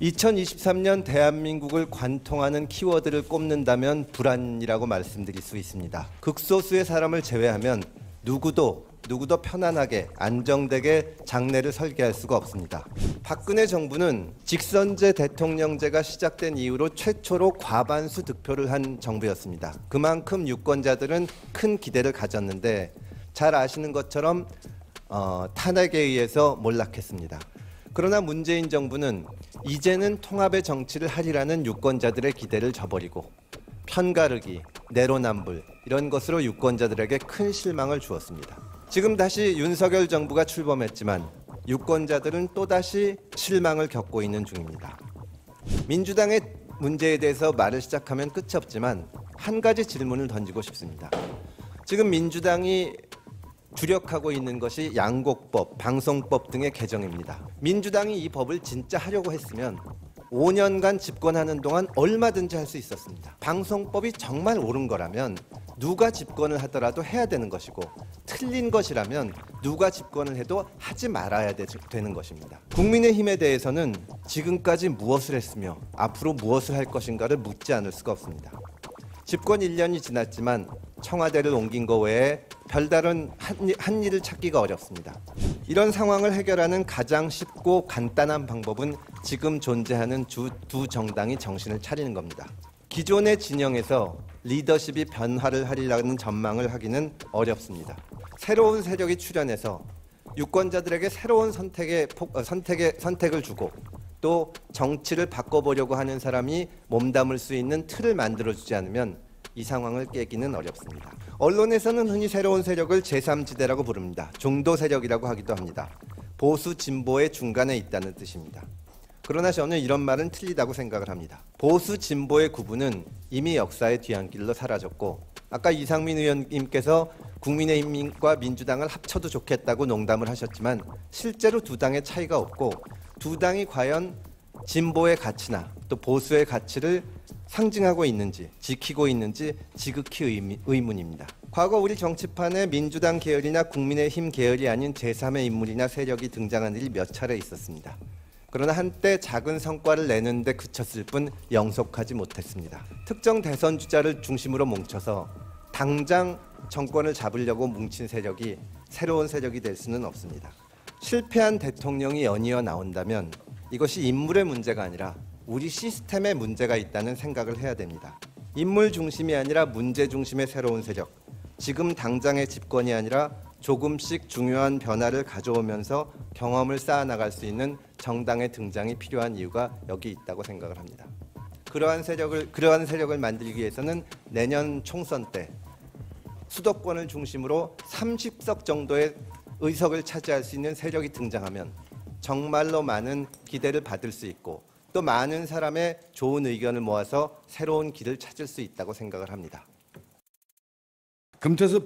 2023년 대한민국을 관통하는 키워드를 꼽는다면 불안이라고 말씀드릴 수 있습니다. 극소수의 사람을 제외하면 누구도 편안하게 안정되게 장래를 설계할 수가 없습니다. 박근혜 정부는 직선제 대통령제가 시작된 이후로 최초로 과반수 득표를 한 정부였습니다. 그만큼 유권자들은 큰 기대를 가졌는데 잘 아시는 것처럼 탄핵에 의해서 몰락했습니다. 그러나 문재인 정부는 이제는 통합의 정치를 하리라는 유권자들의 기대를 저버리고 편가르기, 내로남불 이런 것으로 유권자들에게 큰 실망을 주었습니다. 지금 다시 윤석열 정부가 출범했지만 유권자들은 또다시 실망을 겪고 있는 중입니다. 민주당의 문제에 대해서 말을 시작하면 끝이 없지만 한 가지 질문을 던지고 싶습니다. 지금 민주당이 주력하고 있는 것이 양곡법, 방송법 등의 개정입니다. 민주당이 이 법을 진짜 하려고 했으면 5년간 집권하는 동안 얼마든지 할 수 있었습니다. 방송법이 정말 옳은 거라면 누가 집권을 하더라도 해야 되는 것이고 틀린 것이라면 누가 집권을 해도 하지 말아야 되는 것입니다. 국민의힘에 대해서는 지금까지 무엇을 했으며 앞으로 무엇을 할 것인가를 묻지 않을 수가 없습니다. 집권 1년이 지났지만 청와대를 옮긴 것 외에 별다른 한 일을 찾기가 어렵습니다. 이런 상황을 해결하는 가장 쉽고 간단한 방법은 지금 존재하는 두 정당이 정신을 차리는 겁니다. 기존의 진영에서 리더십이 변화를 하리라는 전망을 하기는 어렵습니다. 새로운 세력이 출현해서 유권자들에게 새로운 선택을 주고 또 정치를 바꿔보려고 하는 사람이 몸담을 수 있는 틀을 만들어주지 않으면 이 상황을 깨기는 어렵습니다. 언론에서는 흔히 새로운 세력을 제3지대라고 부릅니다. 중도 세력이라고 하기도 합니다. 보수 진보의 중간에 있다는 뜻입니다. 그러나 저는 이런 말은 틀리다고 생각을 합니다. 보수 진보의 구분은 이미 역사의 뒤안길로 사라졌고 아까 이상민 의원님께서 국민의힘과 민주당을 합쳐도 좋겠다고 농담을 하셨지만 실제로 두 당의 차이가 없고 두 당이 과연 진보의 가치나 또 보수의 가치를 상징하고 있는지 지키고 있는지 지극히 의문입니다. 과거 우리 정치판에 민주당 계열이나 국민의힘 계열이 아닌 제3의 인물이나 세력이 등장한 일이 몇 차례 있었습니다. 그러나 한때 작은 성과를 내는데 그쳤을 뿐 영속하지 못했습니다. 특정 대선 주자를 중심으로 뭉쳐서 당장 정권을 잡으려고 뭉친 세력이 새로운 세력이 될 수는 없습니다. 실패한 대통령이 연이어 나온다면 이것이 인물의 문제가 아니라 우리 시스템에 문제가 있다는 생각을 해야 됩니다. 인물 중심이 아니라 문제 중심의 새로운 세력, 지금 당장의 집권이 아니라 조금씩 중요한 변화를 가져오면서 경험을 쌓아나갈 수 있는 정당의 등장이 필요한 이유가 여기 있다고 생각을 합니다. 그러한 세력을 만들기 위해서는 내년 총선 때 수도권을 중심으로 30석 정도의 의석을 차지할 수 있는 세력이 등장하면 정말로 많은 기대를 받을 수 있고 또 많은 사람의 좋은 의견을 모아서 새로운 길을 찾을 수 있다고 생각을 합니다. 금태섭